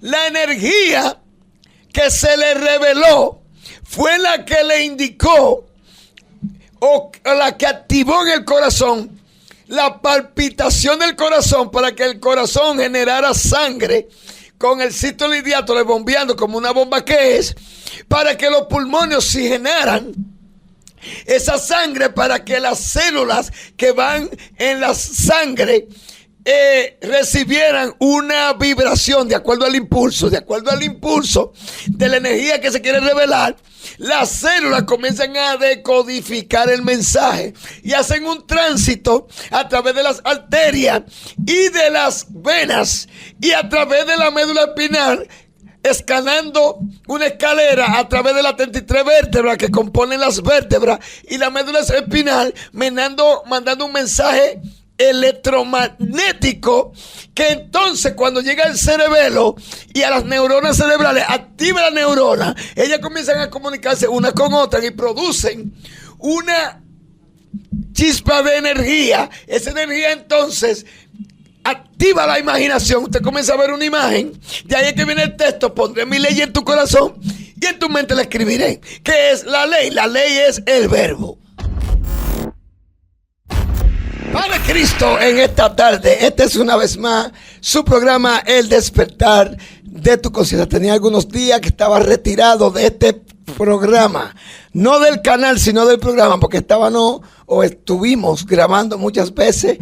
La energía que se le reveló fue la que le indicó o la que activó en el corazón la palpitación del corazón para que el corazón generara sangre con el sístole y diástole bombeando como una bomba que es, para que los pulmones oxigenaran esa sangre, para que las células que van en la sangre recibieran una vibración de acuerdo al impulso de la energía que se quiere revelar. Las células comienzan a decodificar el mensaje y hacen un tránsito a través de las arterias y de las venas y a través de la médula espinal, escalando una escalera a través de las 33 vértebras que componen las vértebras y la médula espinal, mandando un mensaje electromagnético que entonces cuando llega al cerebelo y a las neuronas cerebrales, activa la neurona, ellas comienzan a comunicarse unas con otras y producen una chispa de energía. Esa energía entonces activa la imaginación. Usted comienza a ver una imagen, de ahí es que viene el texto: pondré mi ley en tu corazón y en tu mente la escribiré. ¿Qué es la ley? La ley es el verbo. Padre Cristo, en esta tarde, este es una vez más su programa El Despertar de tu Conciencia. Tenía algunos días que estaba retirado de este programa, no del canal, sino del programa, porque estuvimos grabando muchas veces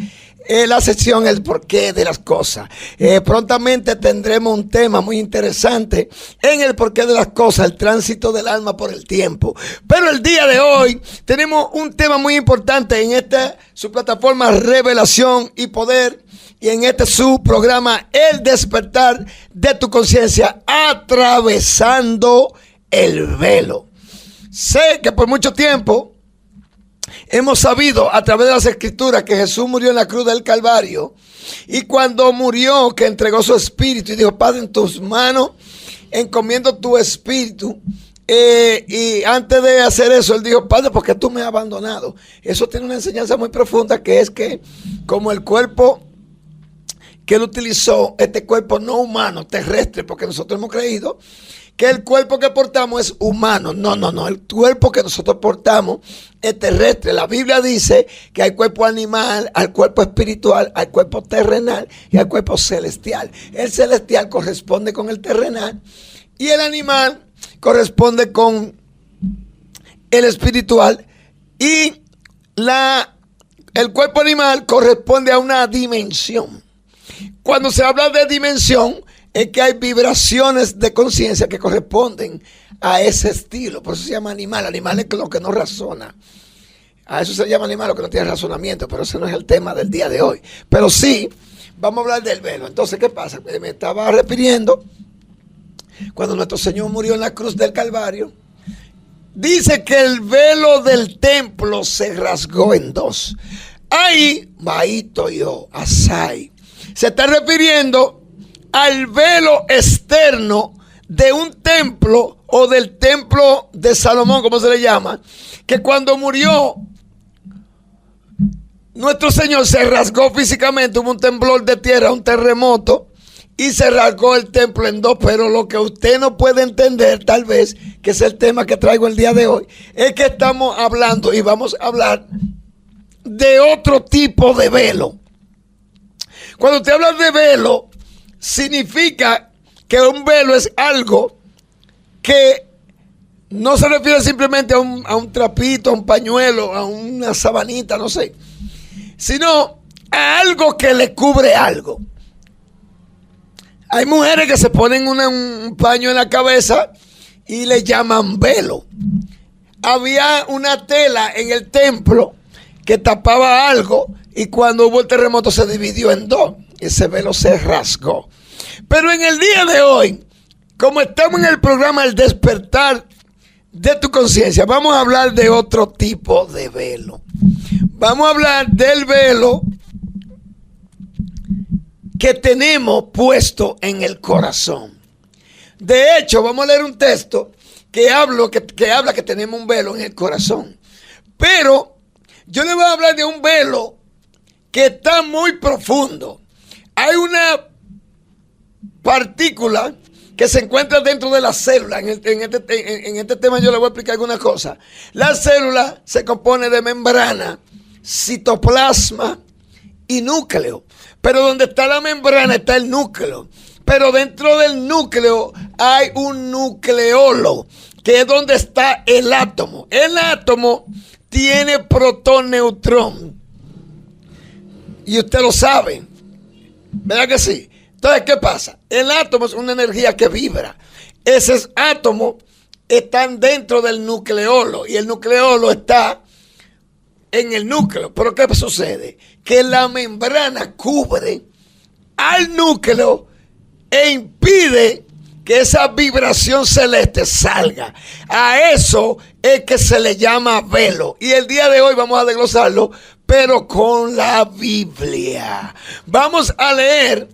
la sección El Porqué de las Cosas. Prontamente tendremos un tema muy interesante en el porqué de las cosas, el tránsito del alma por el tiempo. Pero el día de hoy tenemos un tema muy importante en esta su plataforma Revelación y Poder, y en este su programa El Despertar de tu Conciencia, atravesando el velo. Sé que por mucho tiempo hemos sabido a través de las escrituras que Jesús murió en la cruz del Calvario, y cuando murió, que entregó su espíritu y dijo: Padre, en tus manos encomiendo tu espíritu. Y antes de hacer eso, él dijo: Padre, ¿por qué tú me has abandonado? Eso tiene una enseñanza muy profunda, que es que como el cuerpo que él utilizó, este cuerpo no humano, terrestre, porque nosotros hemos creído que el cuerpo que portamos es humano. No, el cuerpo que nosotros portamos es terrestre. La Biblia dice que hay cuerpo animal, hay cuerpo espiritual, hay cuerpo terrenal y hay cuerpo celestial. El celestial corresponde con el terrenal y el animal corresponde con el espiritual, y el cuerpo animal corresponde a una dimensión. Cuando se habla de dimensión, es que hay vibraciones de conciencia que corresponden a ese estilo. Por eso se llama animal. Animal es lo que no razona. A eso se llama animal, lo que no tiene razonamiento. Pero ese no es el tema del día de hoy. Pero sí, vamos a hablar del velo. Entonces, ¿qué pasa? Me estaba refiriendo cuando nuestro Señor murió en la cruz del Calvario. Dice que el velo del templo se rasgó en dos. Ahí, Baito yo, Asai. Se está refiriendo al velo externo de un templo, o del templo de Salomón, como se le llama, que cuando murió nuestro Señor se rasgó físicamente, hubo un temblor de tierra, un terremoto, y se rasgó el templo en dos. Pero lo que usted no puede entender, tal vez, que es el tema que traigo el día de hoy, es que estamos hablando y vamos a hablar de otro tipo de velo. Cuando usted habla de velo, significa que un velo es algo que no se refiere simplemente a un trapito, a un pañuelo, a una sabanita, no sé, sino a algo que le cubre algo. Hay mujeres que se ponen un paño en la cabeza y le llaman velo. Había una tela en el templo que tapaba algo, y cuando hubo el terremoto se dividió en dos. Ese velo se rasgó. Pero en el día de hoy, como estamos en el programa El Despertar de tu Conciencia, vamos a hablar de otro tipo de velo. Vamos a hablar del velo que tenemos puesto en el corazón. De hecho, vamos a leer un texto que habla que tenemos un velo en el corazón. Pero yo le voy a hablar de un velo que está muy profundo. Hay una partícula que se encuentra dentro de la célula. En este tema yo le voy a explicar algunas cosas. La célula se compone de membrana, citoplasma y núcleo. Pero donde está la membrana está el núcleo. Pero dentro del núcleo hay un nucleolo, que es donde está el átomo. El átomo tiene protón, neutrón. Y usted lo sabe. ¿Verdad que sí? Entonces, ¿qué pasa? El átomo es una energía que vibra. Esos átomos están dentro del nucleolo. Y el nucleolo está en el núcleo. Pero ¿qué sucede? Que la membrana cubre al núcleo e impide que esa vibración celeste salga. A eso es que se le llama velo. Y el día de hoy vamos a desglosarlo, pero con la Biblia. Vamos a leer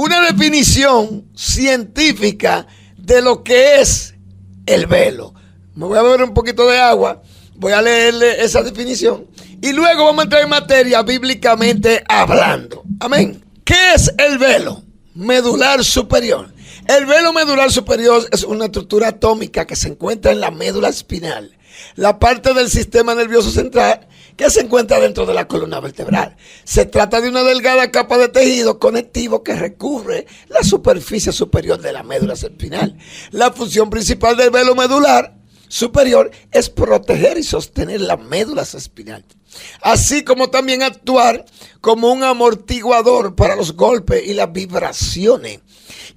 una definición científica de lo que es el velo. Me voy a beber un poquito de agua, voy a leerle esa definición y luego vamos a entrar en materia bíblicamente hablando. Amén. ¿Qué es el velo medular superior? El velo medular superior es una estructura atómica que se encuentra en la médula espinal, la parte del sistema nervioso central que se encuentra dentro de la columna vertebral. Se trata de una delgada capa de tejido conectivo que recubre la superficie superior de la médula espinal. La función principal del velo medular superior es proteger y sostener la médula espinal, así como también actuar como un amortiguador para los golpes y las vibraciones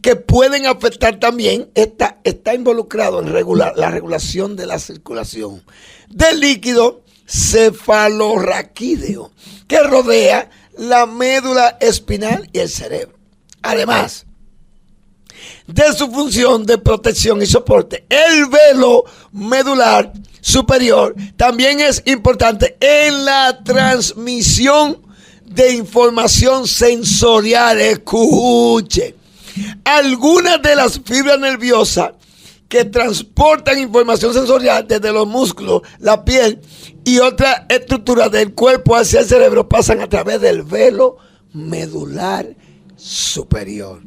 que pueden afectar también. Está involucrado en la regulación de la circulación del líquido cefalorraquídeo que rodea la médula espinal y el cerebro. Además de su función de protección y soporte, el velo medular superior también es importante en la transmisión de información sensorial. Escuche, algunas de las fibras nerviosas que transportan información sensorial desde los músculos, la piel y otras estructuras del cuerpo hacia el cerebro pasan a través del velo medular superior.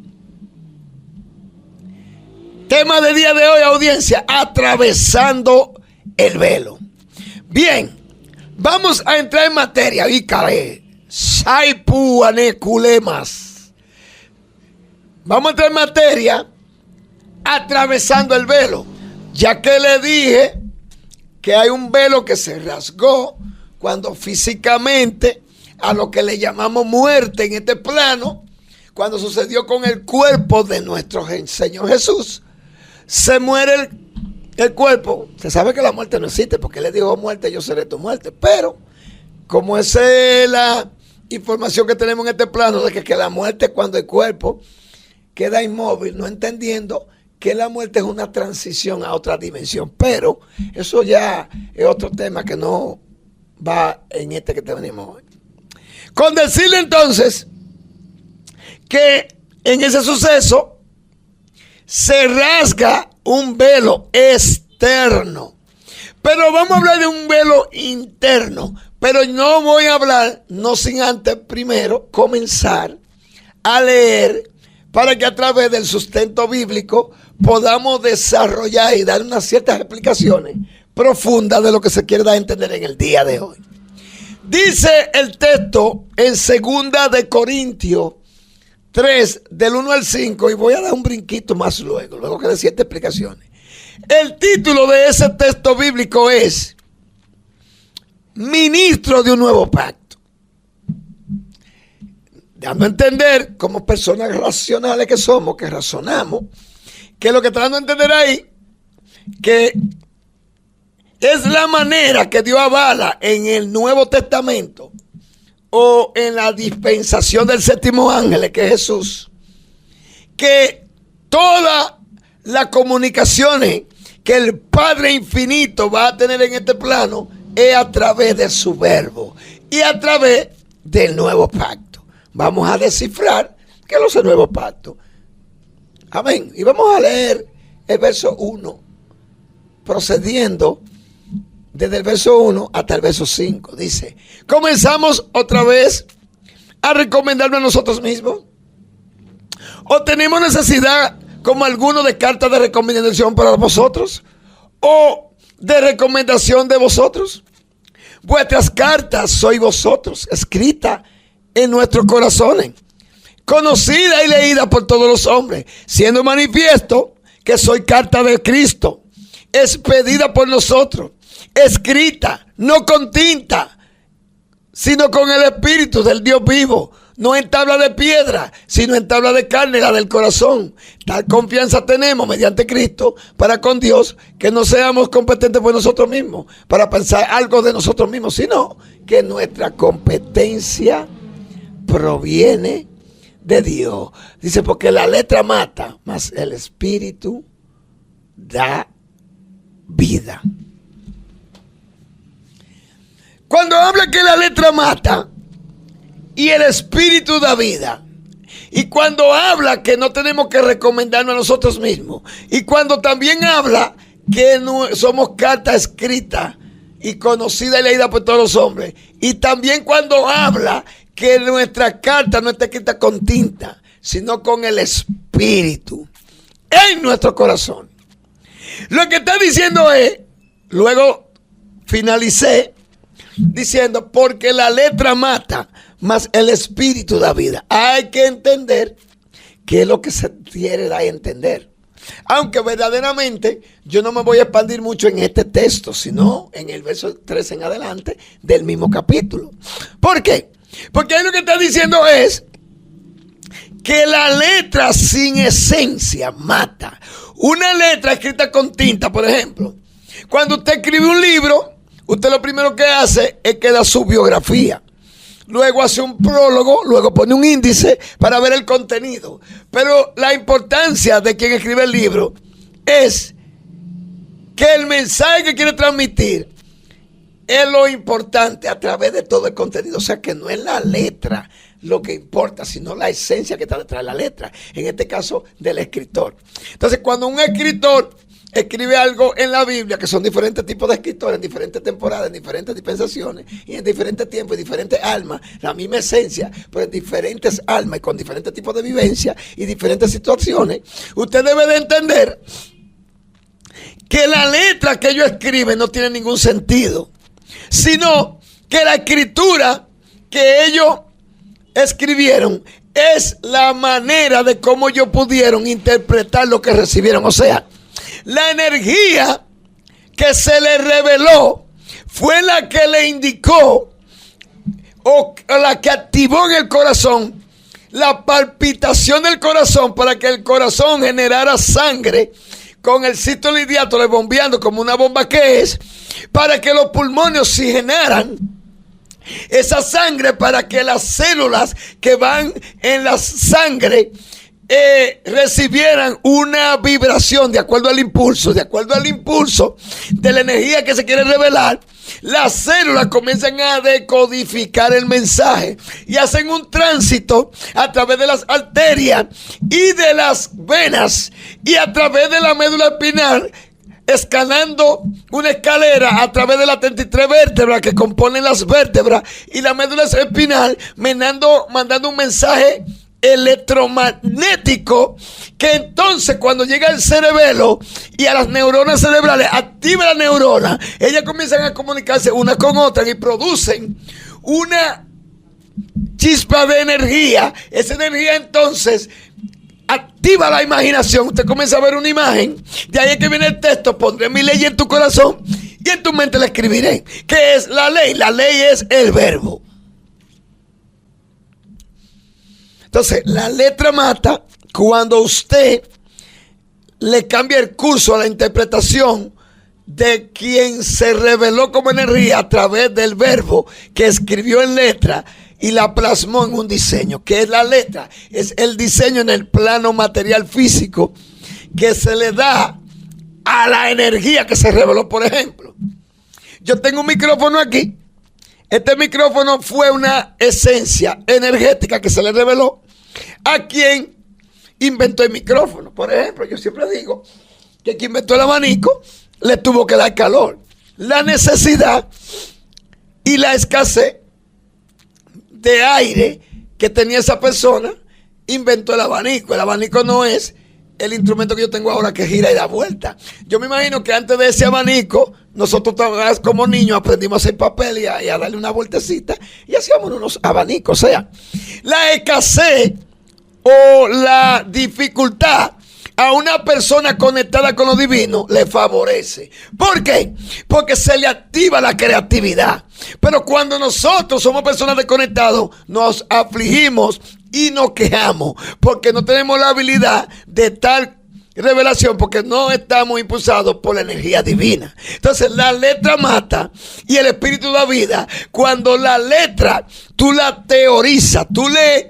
Tema de día de hoy, audiencia: atravesando el velo. Bien, vamos a entrar en materia. Vamos a entrar en materia atravesando el velo, ya que le dije que hay un velo que se rasgó cuando físicamente, a lo que le llamamos muerte en este plano, cuando sucedió con el cuerpo de nuestro Señor Jesús, se muere el cuerpo. Se sabe que la muerte no existe, porque Él le dijo: muerte, yo seré tu muerte. Pero como esa es la información que tenemos en este plano, de que la muerte es cuando el cuerpo queda inmóvil, no entendiendo que la muerte es una transición a otra dimensión. Pero eso ya es otro tema que no va en este que tenemos hoy. Con decirle entonces que en ese suceso se rasga un velo externo, pero vamos a hablar de un velo interno. Pero no voy a hablar, no sin antes primero comenzar a leer, para que a través del sustento bíblico podamos desarrollar y dar unas ciertas explicaciones profundas de lo que se quiere dar a entender en el día de hoy. Dice el texto en 2 de Corintios 3, del 1 al 5, y voy a dar un brinquito más luego que dé ciertas explicaciones. El título de ese texto bíblico es Ministro de un nuevo pacto. Dando a entender, como personas racionales que somos, que razonamos, que lo que está dando a entender ahí, que es la manera que Dios avala en el Nuevo Testamento o en la dispensación del séptimo ángel, que es Jesús, que todas las comunicaciones que el Padre Infinito va a tener en este plano es a través de su verbo y a través del nuevo pacto. Vamos a descifrar qué es el nuevo pacto. Amén. Y vamos a leer el verso 1, procediendo desde el verso 1 hasta el verso 5. Dice: ¿comenzamos otra vez a recomendarnos a nosotros mismos? ¿O tenemos necesidad, como alguno de cartas de recomendación para vosotros o de recomendación de vosotros. Vuestras cartas sois vosotros, escritas en nuestros corazones, conocida y leída por todos los hombres, siendo manifiesto que soy carta de Cristo, expedida por nosotros, escrita, no con tinta, sino con el Espíritu del Dios vivo, no en tabla de piedra, sino en tabla de carne, la del corazón. Tal confianza tenemos mediante Cristo para con Dios, que no seamos competentes por nosotros mismos, para pensar algo de nosotros mismos, sino que nuestra competencia proviene de Dios. Dice, porque la letra mata, mas el Espíritu da vida. Cuando habla que la letra mata y el Espíritu da vida, y cuando habla que no tenemos que recomendarnos a nosotros mismos, y cuando también habla que no somos carta escrita y conocida y leída por todos los hombres, y también cuando habla que nuestra carta no está escrita con tinta, sino con el Espíritu en nuestro corazón. Lo que está diciendo es, luego finalicé diciendo, porque la letra mata, mas el Espíritu da vida. Hay que entender qué es lo que se quiere dar a entender. Aunque verdaderamente yo no me voy a expandir mucho en este texto, sino en el verso 3 en adelante del mismo capítulo. ¿Por qué? Porque ahí lo que está diciendo es que la letra sin esencia mata. Una letra escrita con tinta, por ejemplo. Cuando usted escribe un libro, usted lo primero que hace es que da su biografía. Luego hace un prólogo, luego pone un índice para ver el contenido. Pero la importancia de quien escribe el libro es que el mensaje que quiere transmitir es lo importante a través de todo el contenido. O sea, que no es la letra lo que importa, sino la esencia que está detrás de la letra. En este caso, del escritor. Entonces, cuando un escritor escribe algo en la Biblia, que son diferentes tipos de escritores, en diferentes temporadas, en diferentes dispensaciones, y en diferentes tiempos, y diferentes almas, la misma esencia, pero en diferentes almas y con diferentes tipos de vivencia y diferentes situaciones, usted debe de entender que la letra que ellos escriben no tiene ningún sentido, sino que la escritura que ellos escribieron es la manera de cómo ellos pudieron interpretar lo que recibieron. O sea, la energía que se le reveló fue la que le indicó o la que activó en el corazón la palpitación del corazón para que el corazón generara sangre con el sístole y diástole bombeando como una bomba que es, para que los pulmones oxigenaran esa sangre, para que las células que van en la sangre recibieran una vibración de acuerdo al impulso de la energía que se quiere revelar. Las células comienzan a decodificar el mensaje y hacen un tránsito a través de las arterias y de las venas y a través de la médula espinal, escalando una escalera a través de las 33 vértebras que componen las vértebras y la médula espinal, mandando un mensaje electromagnético que entonces cuando llega al cerebelo y a las neuronas cerebrales, activa la neurona, ellas comienzan a comunicarse una con otra y producen una chispa de energía. Esa energía entonces activa la imaginación. Usted comienza a ver una imagen. De ahí es que viene el texto: pondré mi ley en tu corazón y en tu mente la escribiré. ¿Qué es la ley? La ley es el verbo. Entonces, la letra mata cuando usted le cambia el curso a la interpretación de quien se reveló como energía a través del verbo que escribió en letra y la plasmó en un diseño. ¿Qué es la letra? Es el diseño en el plano material físico que se le da a la energía que se reveló. Por ejemplo, yo tengo un micrófono aquí. Este micrófono fue una esencia energética que se le reveló a quien inventó el micrófono. Por ejemplo, yo siempre digo que quien inventó el abanico le tuvo que dar calor. La necesidad y la escasez de aire que tenía esa persona inventó el abanico. El abanico no es el instrumento que yo tengo ahora que gira y da vuelta. Yo me imagino que antes de ese abanico, nosotros como niños aprendimos a hacer papel y a darle una vueltecita y hacíamos unos abanicos. O sea, la escasez o la dificultad a una persona conectada con lo divino le favorece. ¿Por qué? Porque se le activa la creatividad. Pero cuando nosotros somos personas desconectadas, nos afligimos y nos quejamos porque no tenemos la habilidad de tal revelación, porque no estamos impulsados por la energía divina. Entonces la letra mata y el espíritu da vida. Cuando la letra tú la teorizas, tú lees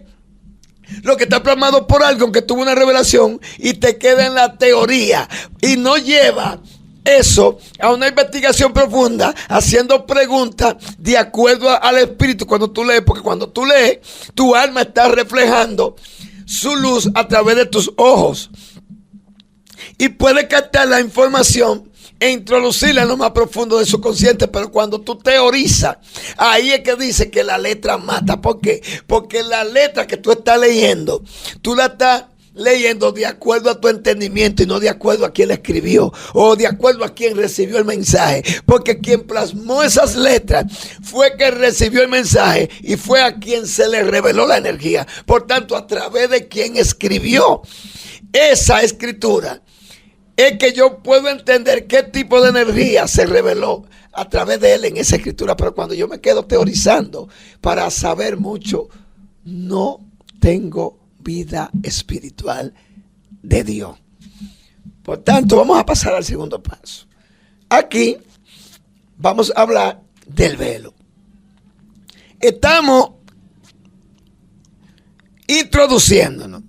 lo que está plasmado por algo que tuvo una revelación y te queda en la teoría y no lleva eso a una investigación profunda, haciendo preguntas de acuerdo al espíritu cuando tú lees, porque cuando tú lees, tu alma está reflejando su luz a través de tus ojos y puede captar la información e introducirla en lo más profundo de su consciente. Pero cuando tú teorizas, ahí es que dice que la letra mata. ¿Por qué? Porque la letra que tú estás leyendo, tú la estás leyendo de acuerdo a tu entendimiento y no de acuerdo a quien la escribió o de acuerdo a quien recibió el mensaje, porque quien plasmó esas letras fue que recibió el mensaje y fue a quien se le reveló la energía. Por tanto, a través de quien escribió esa escritura es que yo puedo entender qué tipo de energía se reveló a través de él en esa escritura. Pero cuando yo me quedo teorizando para saber mucho, no tengo vida espiritual de Dios. Por tanto, vamos a pasar al segundo paso. Aquí vamos a hablar del velo. Estamos introduciéndonos,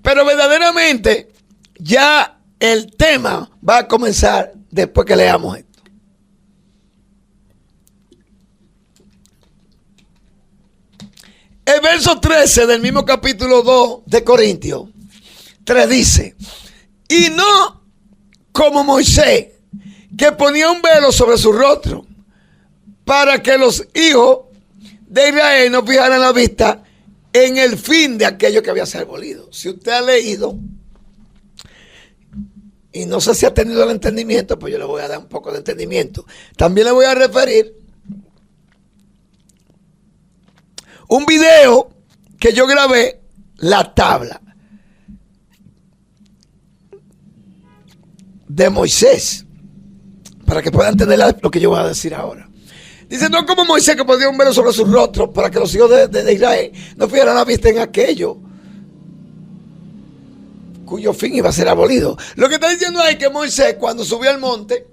pero verdaderamente ya el tema va a comenzar después que leamos esto. El verso 13 del mismo capítulo 2 de Corintios 3 dice: y no como Moisés, que ponía un velo sobre su rostro, para que los hijos de Israel no fijaran la vista en el fin de aquello que había sido abolido. Si usted ha leído, y no sé si ha tenido el entendimiento, pues yo le voy a dar un poco de entendimiento. También le voy a referir un video que yo grabé, la tabla de Moisés, para que puedan entender lo que yo voy a decir ahora. Dice: no como Moisés, que ponía un velo sobre su rostro para que los hijos de Israel no fijaran la vista en aquello cuyo fin iba a ser abolido. Lo que está diciendo ahí es que Moisés, cuando subió al monte,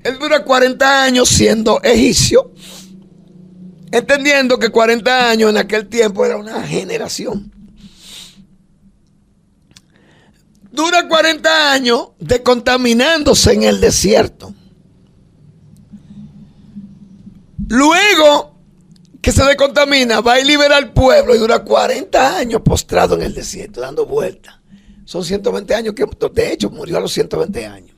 él dura 40 años siendo egipcio, entendiendo que 40 años en aquel tiempo era una generación. Dura 40 años descontaminándose en el desierto. Luego que se descontamina, va y libera al pueblo y dura 40 años postrado en el desierto, dando vueltas. Son 120 años que, de hecho, murió a los 120 años.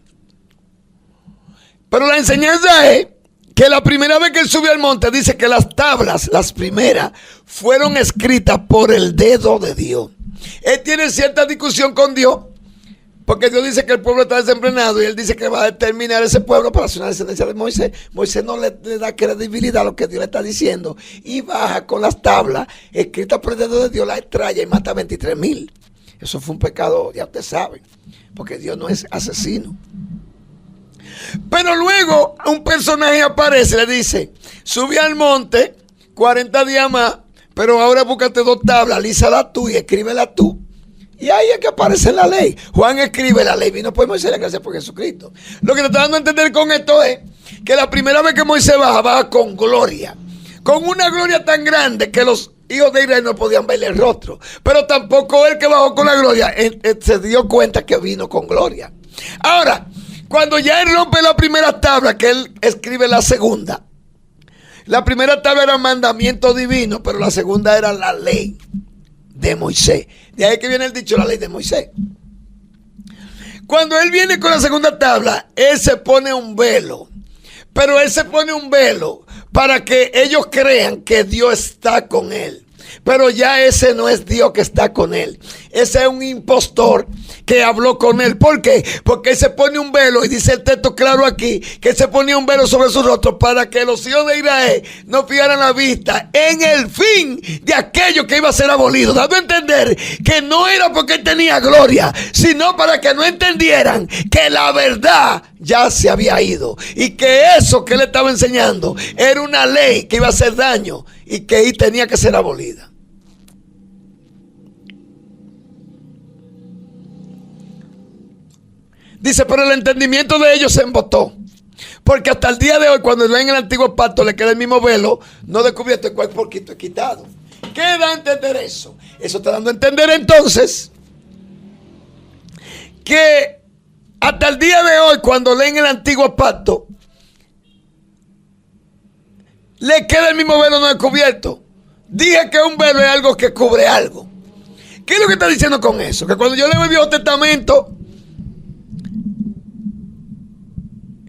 Pero la enseñanza es que la primera vez que él subió al monte, dice que las tablas, las primeras, fueron escritas por el dedo de Dios. Él tiene cierta discusión con Dios, porque Dios dice que el pueblo está desenfrenado y él dice que va a determinar ese pueblo para hacer una descendencia de Moisés. Moisés no le da credibilidad a lo que Dios le está diciendo y baja con las tablas escritas por el dedo de Dios, la extrae y mata a 23,000. Eso fue un pecado, ya ustedes saben, porque Dios no es asesino. Pero luego un personaje aparece y le dice: sube al monte 40 días más, pero ahora búscate 2 tablas, lízala tú y escríbela tú. Y ahí es que aparece la ley. Juan escribe la ley, vino por Moisés, la gracia por Jesucristo. Lo que te está dando a entender con esto es que la primera vez que Moisés baja con gloria, con una gloria tan grande que los hijos de Israel no podían verle el rostro. Pero tampoco él que bajó con la gloria se dio cuenta que vino con gloria. Ahora, cuando ya él rompe la primera tabla, que él escribe la segunda. La primera tabla era mandamiento divino, pero la segunda era la ley de Moisés. De ahí que viene el dicho, la ley de Moisés. Cuando él viene con la segunda tabla, él se pone un velo. Pero él se pone un velo para que ellos crean que Dios está con él. Pero ya ese no es Dios que está con él. Ese es un impostor que habló con él. ¿Por qué? Porque él se pone un velo, y dice el texto claro aquí, que él se ponía un velo sobre su rostro para que los hijos de Israel no fijaran la vista en el fin de aquello que iba a ser abolido, dando a entender que no era porque él tenía gloria, sino para que no entendieran que la verdad ya se había ido, y que eso que él estaba enseñando era una ley que iba a hacer daño y que ahí tenía que ser abolida. Dice, pero el entendimiento de ellos se embotó, porque hasta el día de hoy, cuando leen el antiguo pacto, le queda el mismo velo, no descubierto, el cual por quito es quitado. ¿Qué da a entender eso? Eso está dando a entender entonces que hasta el día de hoy, cuando leen el antiguo pacto, le queda el mismo velo no descubierto. Dije que un velo es algo que cubre algo. ¿Qué es lo que está diciendo con eso? Que cuando yo leo el Viejo Testamento,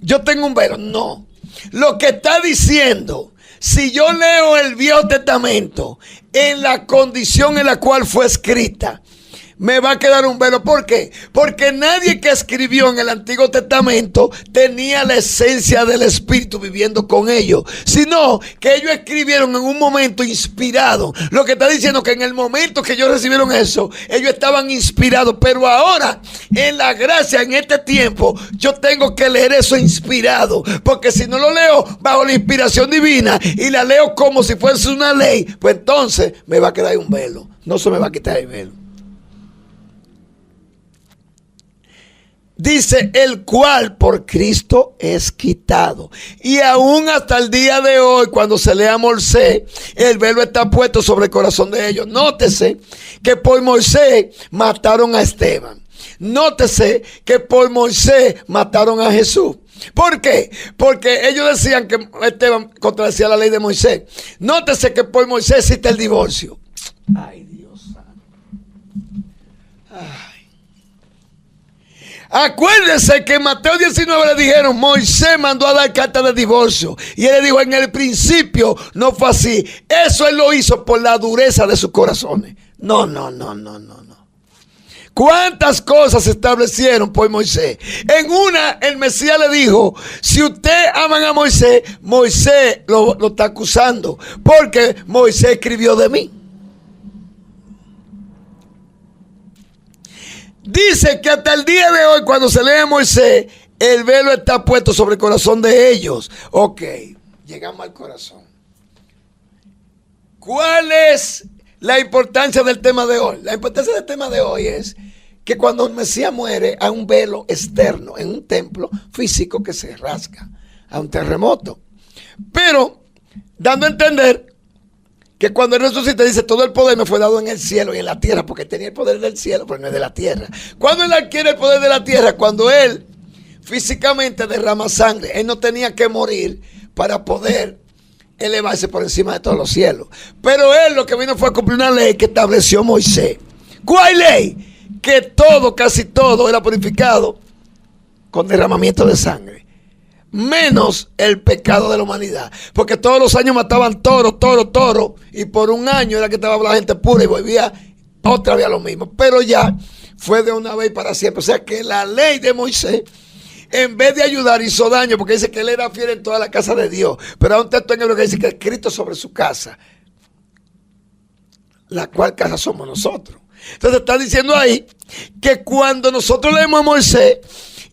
yo tengo un velo. No. Lo que está diciendo, si yo leo el Viejo Testamento en la condición en la cual fue escrita, me va a quedar un velo. ¿Por qué? Porque nadie que escribió en el Antiguo Testamento tenía la esencia del Espíritu viviendo con ellos, sino que ellos escribieron en un momento inspirado. Lo que está diciendo que en el momento que ellos recibieron eso, ellos estaban inspirados, pero ahora en la gracia, en este tiempo, yo tengo que leer eso inspirado, porque si no lo leo bajo la inspiración divina y la leo como si fuese una ley, pues entonces me va a quedar un velo. No se me va a quitar el velo. Dice, el cual por Cristo es quitado. Y aún hasta el día de hoy, cuando se lee a Moisés, el velo está puesto sobre el corazón de ellos. Nótese que por Moisés mataron a Esteban. Nótese que por Moisés mataron a Jesús. ¿Por qué? Porque ellos decían que Esteban contradecía la ley de Moisés. Nótese que por Moisés existe el divorcio. Ay, Dios santo. Ay. Acuérdense que en Mateo 19 le dijeron, Moisés mandó a dar carta de divorcio. Y él le dijo, en el principio no fue así. Eso él lo hizo por la dureza de sus corazones. No. ¿Cuántas cosas se establecieron por Moisés? En una, el Mesías le dijo, si ustedes aman a Moisés, Moisés lo está acusando, porque Moisés escribió de mí. Dice que hasta el día de hoy, cuando se lee a Moisés, el velo está puesto sobre el corazón de ellos. Ok, llegamos al corazón. ¿Cuál es la importancia del tema de hoy? La importancia del tema de hoy es que cuando el Mesías muere, hay un velo externo en un templo físico que se rasga, a un terremoto. Pero, dando a entender que cuando él resucita, dice, todo el poder me fue dado en el cielo y en la tierra, porque tenía el poder del cielo, pero no es de la tierra. Cuando él adquiere el poder de la tierra, cuando él físicamente derrama sangre, él no tenía que morir para poder elevarse por encima de todos los cielos. Pero él lo que vino fue a cumplir una ley que estableció Moisés. ¿Cuál ley? Que todo, casi todo, era purificado con derramamiento de sangre, menos el pecado de la humanidad, porque todos los años mataban toro, y por un año era que estaba la gente pura y volvía otra vez a lo mismo, pero ya fue de una vez para siempre. O sea que la ley de Moisés, en vez de ayudar, hizo daño, porque dice que él era fiel en toda la casa de Dios. Pero hay un texto en hebreo que dice que escrito sobre su casa, la cual casa somos nosotros. Entonces está diciendo ahí que cuando nosotros leemos a Moisés,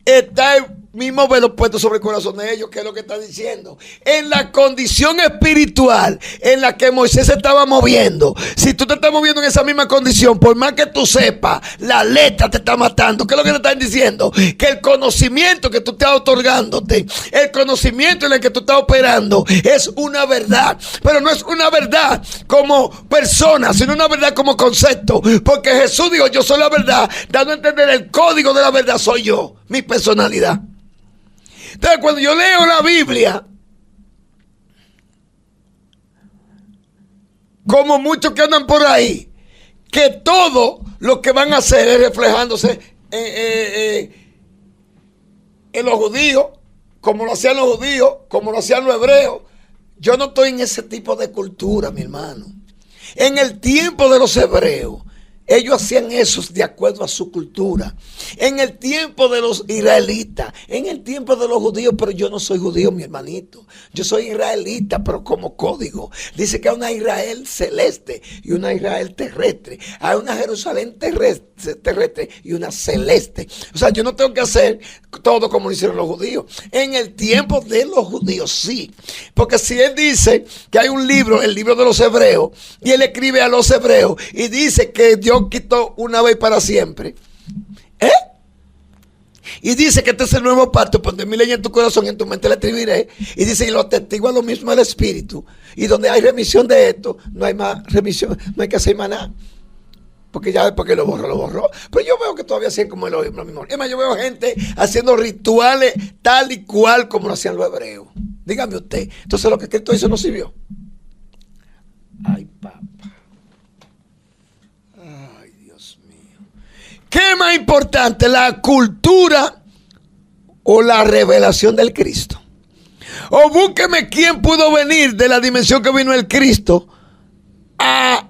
está el mismo velo puesto sobre el corazón de ellos. ¿Qué es lo que está diciendo? En la condición espiritual en la que Moisés se estaba moviendo, si tú te estás moviendo en esa misma condición, por más que tú sepas, la letra te está matando. ¿Qué es lo que te están diciendo? Que el conocimiento que tú estás otorgándote, el conocimiento en el que tú estás operando, es una verdad, pero no es una verdad como persona, sino una verdad como concepto, porque Jesús dijo, yo soy la verdad, dando a entender el código de la verdad soy yo, mi personalidad. Entonces, cuando yo leo la Biblia, como muchos que andan por ahí, que todo lo que van a hacer es reflejándose en los judíos, como lo hacían los judíos, como lo hacían los hebreos. Yo no estoy en ese tipo de cultura, mi hermano. En el tiempo de los hebreos, Ellos hacían eso de acuerdo a su cultura. En el tiempo de los israelitas, en el tiempo de los judíos, pero yo no soy judío, mi hermanito. Yo soy israelita, pero como código. Dice que hay una Israel celeste y una Israel terrestre. Hay una Jerusalén terrestre y una celeste. O sea, yo no tengo que hacer todo como lo hicieron los judíos. En el tiempo de los judíos, sí. Porque si él dice que hay un libro, el libro de los hebreos, y él escribe a los hebreos y dice que Dios quitó una vez para siempre. Y dice que este es el nuevo pacto, pondré mi ley en tu corazón y en tu mente la escribiré. Y dice, y lo atestigua lo mismo el Espíritu. Y donde hay remisión de esto, no hay más remisión, no hay que hacer más nada. Porque ya después que lo borró. Pero yo veo que todavía hacen como lo mismo. Es más, yo veo gente haciendo rituales tal y cual como lo hacían los hebreos. Dígame usted. Entonces lo que Cristo hizo no sirvió. Ay, papá. Ay, Dios mío. ¿Qué es más importante, la cultura o la revelación del Cristo? O búsqueme quién pudo venir de la dimensión que vino el Cristo a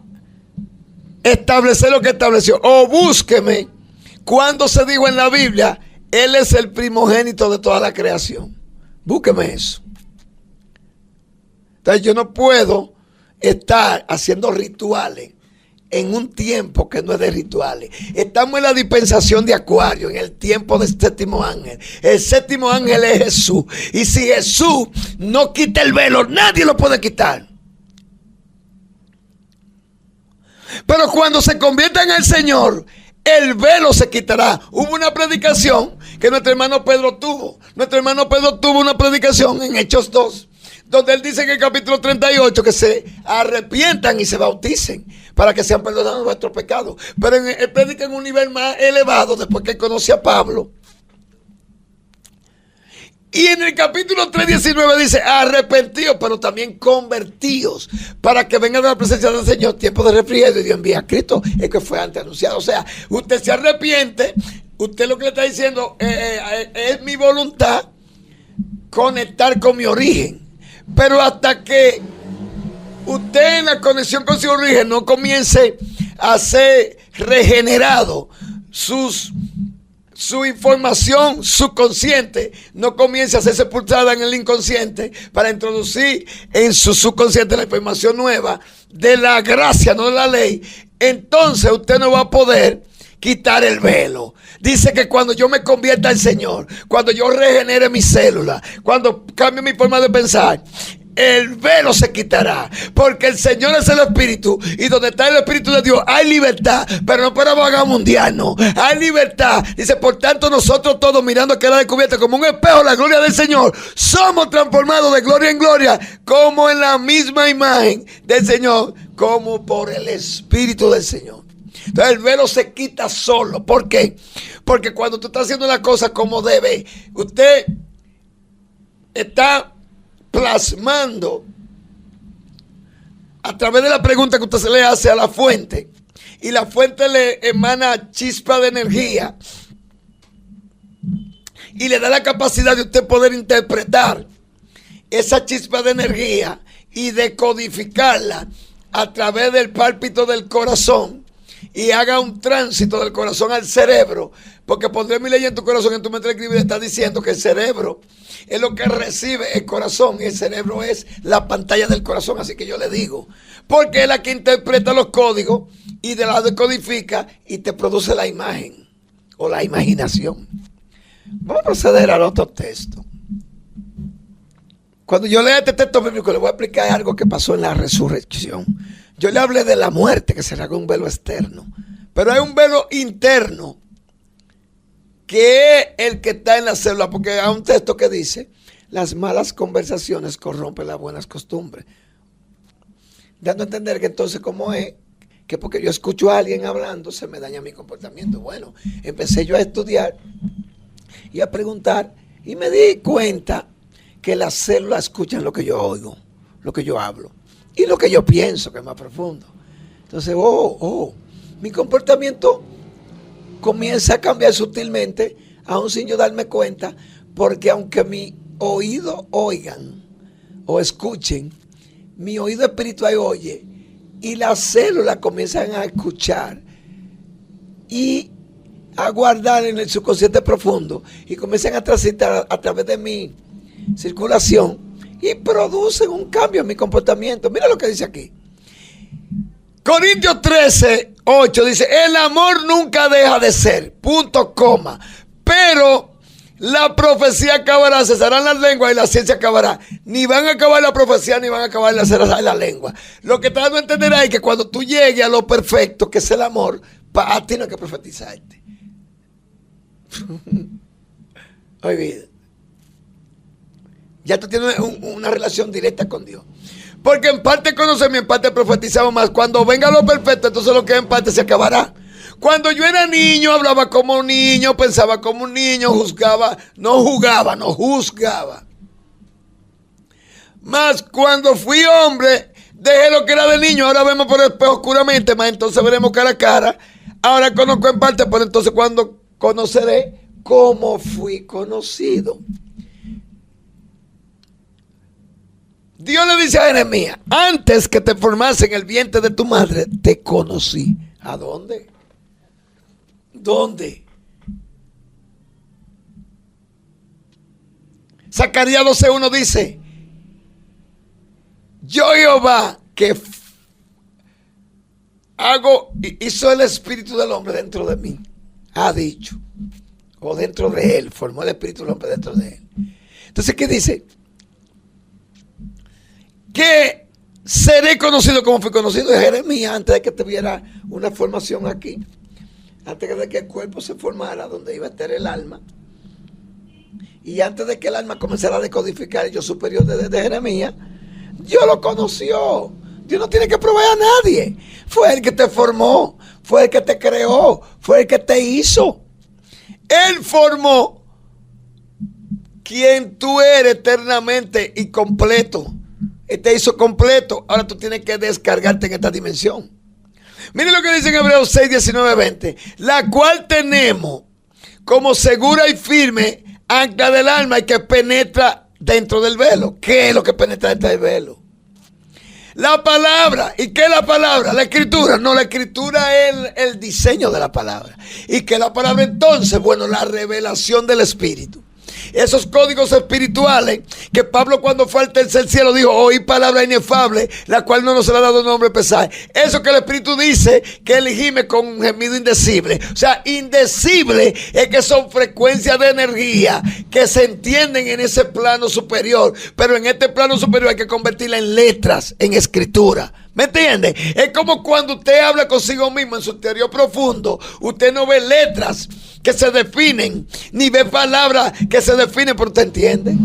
establecer lo que estableció. O búsqueme cuando se dijo en la Biblia, Él es el primogénito de toda la creación. Búsqueme eso. Entonces yo no puedo estar haciendo rituales en un tiempo que no es de rituales. Estamos en la dispensación de Acuario, en el tiempo del séptimo ángel. El séptimo ángel es Jesús. Y si Jesús no quita el velo, nadie lo puede quitar. Pero cuando se convierta en el Señor, el velo se quitará. Hubo una predicación que nuestro hermano Pedro tuvo. Nuestro hermano Pedro tuvo una predicación en Hechos 2, donde él dice en el capítulo 38 que se arrepientan y se bauticen para que sean perdonados nuestros pecados. Pero él predica en un nivel más elevado después que conoce a Pablo. Y en el capítulo 3:19 dice, arrepentidos, pero también convertidos, para que vengan a la presencia del Señor, tiempo de refrigerio, y Dios envía a Cristo, el que fue antes anunciado. O sea, usted se arrepiente, usted lo que le está diciendo es mi voluntad conectar con mi origen. Pero hasta que usted en la conexión con su origen no comience a ser regenerado, su información subconsciente no comience a ser sepultada en el inconsciente para introducir en su subconsciente la información nueva de la gracia, no de la ley, entonces usted no va a poder quitar el velo. Dice que cuando yo me convierta al Señor, cuando yo regenere mis células, cuando cambie mi forma de pensar, el velo se quitará, porque el Señor es el Espíritu, y donde está el Espíritu de Dios hay libertad, pero no para vagabundiarnos, hay libertad. Dice, por tanto nosotros todos, mirando a queda descubierta como un espejo la gloria del Señor, somos transformados de gloria en gloria, como en la misma imagen del Señor, como por el Espíritu del Señor. Entonces el velo se quita solo. ¿Por qué? Porque cuando tú estás haciendo las cosas como debe, usted está plasmando a través de la pregunta que usted se le hace a la fuente, y la fuente le emana chispa de energía y le da la capacidad de usted poder interpretar esa chispa de energía y decodificarla a través del pálpito del corazón, y haga un tránsito del corazón al cerebro, porque pondré mi ley en tu corazón, en tu mente la escribiré. Está diciendo que el cerebro es lo que recibe el corazón, y el cerebro es la pantalla del corazón. Así que yo le digo, porque es la que interpreta los códigos y de la decodifica y te produce la imagen o la imaginación. Vamos a proceder al otro texto. Cuando yo lea este texto bíblico, le voy a explicar algo que pasó en la resurrección. Yo le hablé de la muerte, que se rasgó un velo externo, pero hay un velo interno que es el que está en la célula, porque hay un texto que dice, las malas conversaciones corrompen las buenas costumbres, dando a entender que entonces, ¿cómo es? Que porque yo escucho a alguien hablando se me daña mi comportamiento. Bueno, empecé yo a estudiar y a preguntar, y me di cuenta que las células escuchan lo que yo oigo, lo que yo hablo y lo que yo pienso, que es más profundo. Entonces, mi comportamiento comienza a cambiar sutilmente, aún sin yo darme cuenta, porque aunque mi oído oigan o escuchen, mi oído espiritual oye, y las células comienzan a escuchar y a guardar en el subconsciente profundo y comienzan a transitar a través de mi circulación y producen un cambio en mi comportamiento. Mira lo que dice aquí. Corintios 13:8 dice: el amor nunca deja de ser, punto, coma, pero la profecía acabará, cesarán las lenguas y la ciencia acabará. Ni van a acabar la profecía, ni van a acabar la lengua. Lo que te dando a entender es que cuando tú llegues a lo perfecto, que es el amor, a ti no hay que profetizarte. Oye, ya tú tienes una relación directa con Dios. Porque en parte conocemos y en parte profetizamos más. Cuando venga lo perfecto, entonces lo que en parte se acabará. Cuando yo era niño, hablaba como un niño, pensaba como un niño, juzgaba, no juzgaba. Más cuando fui hombre, dejé lo que era de niño, ahora vemos por el espejo oscuramente, más entonces veremos cara a cara. Ahora conozco en parte, pero entonces cuando conoceré cómo fui conocido. Dios le dice a Jeremías: antes que te formase en el vientre de tu madre, te conocí. ¿A dónde? ¿Dónde? Zacarías 12:1 dice: yo Jehová que hizo el espíritu del hombre dentro de mí, ha dicho, o dentro de él, formó el espíritu del hombre dentro de él. Entonces, ¿qué dice? Que seré conocido como fui conocido de Jeremías antes de que tuviera una formación aquí, antes de que el cuerpo se formara donde iba a estar el alma, y antes de que el alma comenzara a decodificar el yo superior de Jeremías. Dios lo conoció. Dios no tiene que proveer a nadie. Fue el que te formó, fue el que te creó, fue el que te hizo. Él formó quien tú eres eternamente y completo. Él te hizo completo. Ahora tú tienes que descargarte en esta dimensión. Miren lo que dice en Hebreos 6, 19, 20. La cual tenemos como segura y firme ancla del alma y que penetra dentro del velo. ¿Qué es lo que penetra dentro del velo? La palabra. ¿Y qué es la palabra? La escritura. No, la escritura es el diseño de la palabra. ¿Y qué es la palabra entonces? Bueno, la revelación del Espíritu. Esos códigos espirituales que Pablo cuando fue al tercer cielo dijo: oí palabra inefable, la cual no nos ha dado nombre pesar. Eso que el Espíritu dice que elegíme con un gemido indecible. O sea, indecible es que son frecuencias de energía que se entienden en ese plano superior. Pero en este plano superior hay que convertirla en letras, en escritura. ¿Me entiende? Es como cuando usted habla consigo mismo en su interior profundo. Usted no ve letras que se definen, ni ve palabras que se definen, pero usted entiende.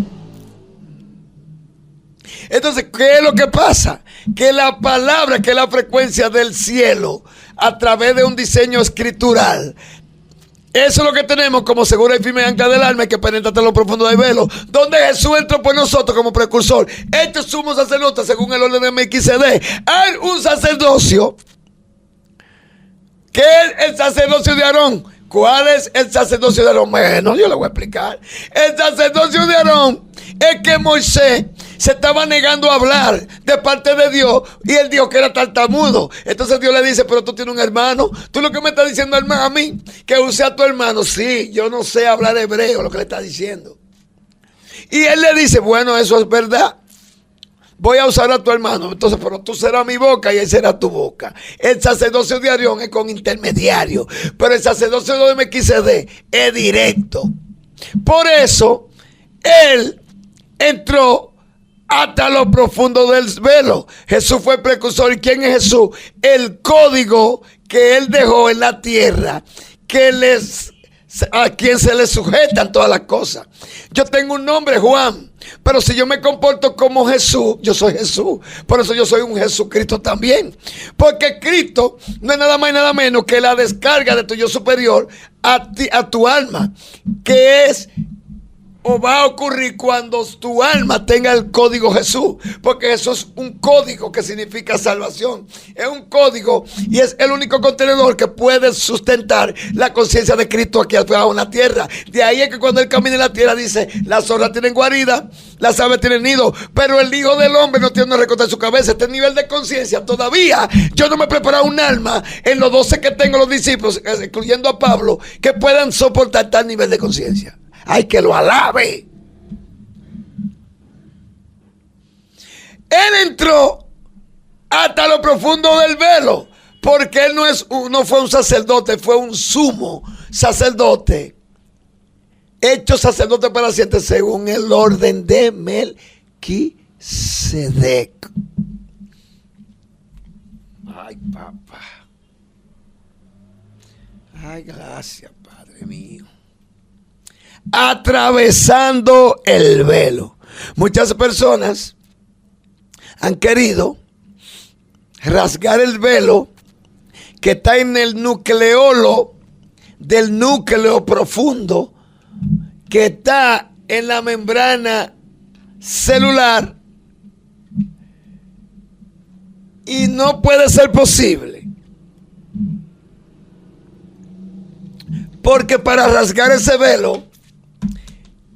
Entonces, ¿qué es lo que pasa? Que la palabra, que es la frecuencia del cielo, a través de un diseño escritural, eso es lo que tenemos como segura y firme ancla del alma, que penetra hasta lo profundo del velo, donde Jesús entró por nosotros como precursor. Este sumo sacerdote, según el orden de Melquisedec, hay un sacerdocio que es el sacerdocio de Aarón. ¿Cuál es el sacerdocio de Aarón? Bueno, yo le voy a explicar. El sacerdocio de Aarón es que Moisés se estaba negando a hablar de parte de Dios y él dijo que era tartamudo. Entonces Dios le dice: pero tú tienes un hermano. Tú lo que me estás diciendo, hermano, a mí, que use a tu hermano. Sí, yo no sé hablar hebreo, lo que le está diciendo. Y él le dice: bueno, eso es verdad. Voy a usar a tu hermano. Entonces, pero tú serás mi boca y él será tu boca. El sacerdocio de Aarón es con intermediario, pero el sacerdocio de Melquisedec es directo. Por eso, él entró hasta lo profundo del velo. Jesús fue el precursor. ¿Y quién es Jesús? El código que él dejó en la tierra, a quien se le sujetan todas las cosas. Yo tengo un nombre, Juan, pero si yo me comporto como Jesús, yo soy Jesús. Por eso yo soy un Jesucristo también. Porque Cristo no es nada más y nada menos que la descarga de tu yo superior a tu alma, que es o va a ocurrir cuando tu alma tenga el código Jesús, porque eso es un código que significa salvación. Es un código y es el único contenedor que puede sustentar la conciencia de Cristo aquí abajo en la tierra. De ahí es que cuando Él camina en la tierra dice: las zorras tienen guarida, las aves tienen nido, pero el Hijo del Hombre no tiene donde recostar su cabeza. Este nivel de conciencia todavía yo no me he preparado un alma en los 12 que tengo los discípulos, incluyendo a Pablo, que puedan soportar tal nivel de conciencia. ¡Ay, que lo alabe! Él entró hasta lo profundo del velo, porque él no fue un sacerdote, fue un sumo sacerdote, hecho sacerdote para siempre según el orden de Melquisedec. Ay, papá. Ay, gracias, Padre mío. Atravesando el velo. Muchas personas han querido rasgar el velo que está en el nucleolo del núcleo profundo, que está en la membrana celular, y no puede ser posible, porque para rasgar ese velo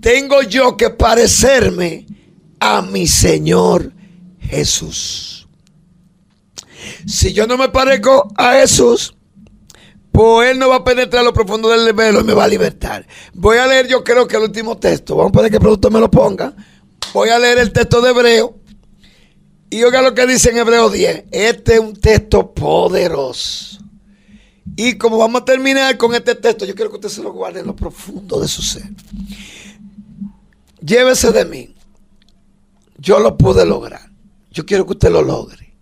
tengo yo que parecerme a mi Señor Jesús. Si yo no me parezco a Jesús, pues Él no va a penetrar lo profundo del velo y me va a libertar. Voy a leer, yo creo que el último texto. Vamos a poner que el productor me lo ponga. Voy a leer el texto de Hebreo. Y oiga lo que dice en Hebreo 10. Este es un texto poderoso. Y como vamos a terminar con este texto, yo quiero que usted se lo guarde en lo profundo de su ser. Llévese de mí. Yo lo pude lograr. Yo quiero que usted lo logre.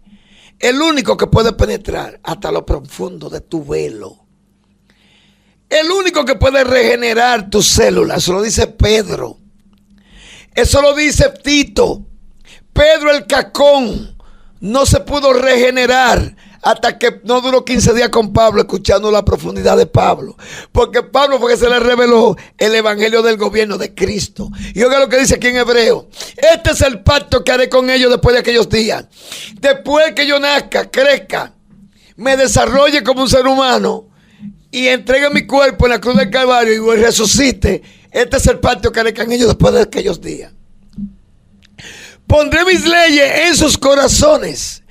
El único que puede penetrar hasta lo profundo de tu velo. El único que puede regenerar tus células. Eso lo dice Pedro. Eso lo dice Tito. Pedro el Cacón no se pudo regenerar hasta que no duró 15 días con Pablo, escuchando la profundidad de Pablo. Porque Pablo fue que se le reveló el evangelio del gobierno de Cristo. Y oiga lo que dice aquí en Hebreo. Este es el pacto que haré con ellos después de aquellos días. Después que yo nazca, crezca, me desarrolle como un ser humano y entregue mi cuerpo en la cruz del Calvario y resucite. Este es el pacto que haré con ellos después de aquellos días. Pondré mis leyes en sus corazones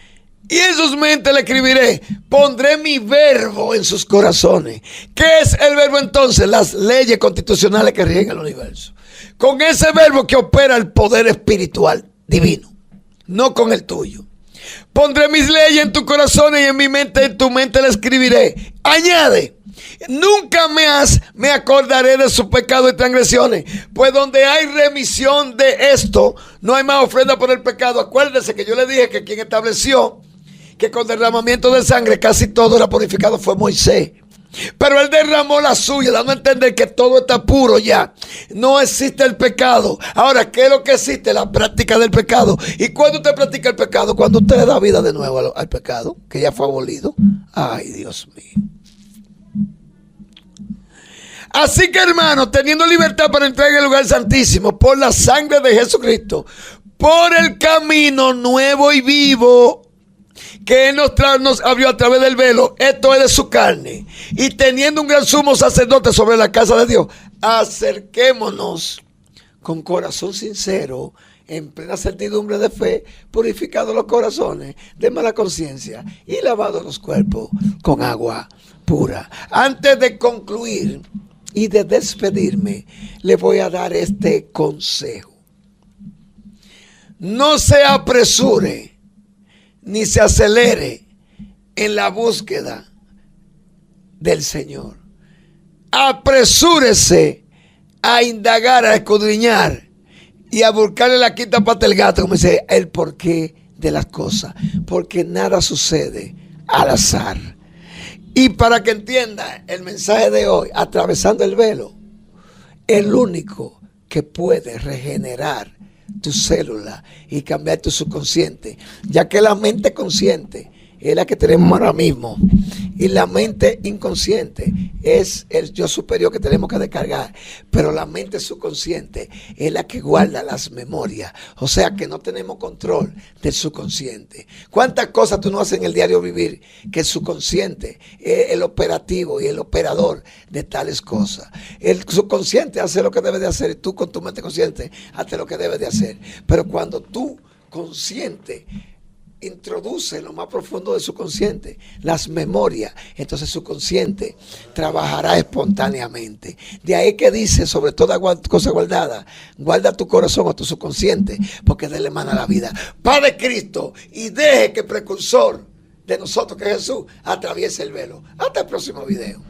y en sus mentes le escribiré. Pondré mi verbo en sus corazones. ¿Qué es el verbo entonces? Las leyes constitucionales que rigen el universo. Con ese verbo que opera el poder espiritual divino, no con el tuyo. Pondré mis leyes en tus corazones y en mi mente, en tu mente le escribiré. Añade. Nunca más me acordaré de sus pecados y transgresiones, pues donde hay remisión de esto, no hay más ofrenda por el pecado. Acuérdese que yo le dije que quien estableció que con derramamiento de sangre casi todo era purificado fue Moisés. Pero él derramó la suya, dando a entender que todo está puro ya. No existe el pecado. Ahora, ¿qué es lo que existe? La práctica del pecado. ¿Y cuándo usted practica el pecado? Cuando usted le da vida de nuevo al pecado, que ya fue abolido. Ay, Dios mío. Así que, hermanos, teniendo libertad para entrar en el lugar santísimo por la sangre de Jesucristo, por el camino nuevo y vivo que Él nos abrió a través del velo, esto es de su carne, y teniendo un gran sumo sacerdote sobre la casa de Dios, acerquémonos con corazón sincero, en plena certidumbre de fe, purificados los corazones de mala conciencia y lavados los cuerpos con agua pura. Antes de concluir y de despedirme, le voy a dar este consejo. No se apresure ni se acelere en la búsqueda del Señor. Apresúrese a indagar, a escudriñar y a buscarle la quinta pata al gato, como dice, el porqué de las cosas, porque nada sucede al azar. Y para que entienda el mensaje de hoy, atravesando el velo, el único que puede regenerar tu célula y cambiar tu subconsciente, ya que la mente consciente es la que tenemos ahora mismo, Y la mente inconsciente es el yo superior que tenemos que descargar. Pero la mente subconsciente es la que guarda las memorias. O sea que no tenemos control del subconsciente. ¿Cuántas cosas tú no haces en el diario vivir que el subconsciente es el operativo y el operador de tales cosas? El subconsciente hace lo que debe de hacer y tú con tu mente consciente haces lo que debes de hacer. Pero cuando tú consciente introduce en lo más profundo de su consciente las memorias, entonces su consciente trabajará espontáneamente. De ahí que dice, sobre toda cosa guardada, guarda tu corazón o tu subconsciente, porque de él emana la vida. Padre Cristo, y deje que el precursor de nosotros, que es Jesús, atraviese el velo. Hasta el próximo video.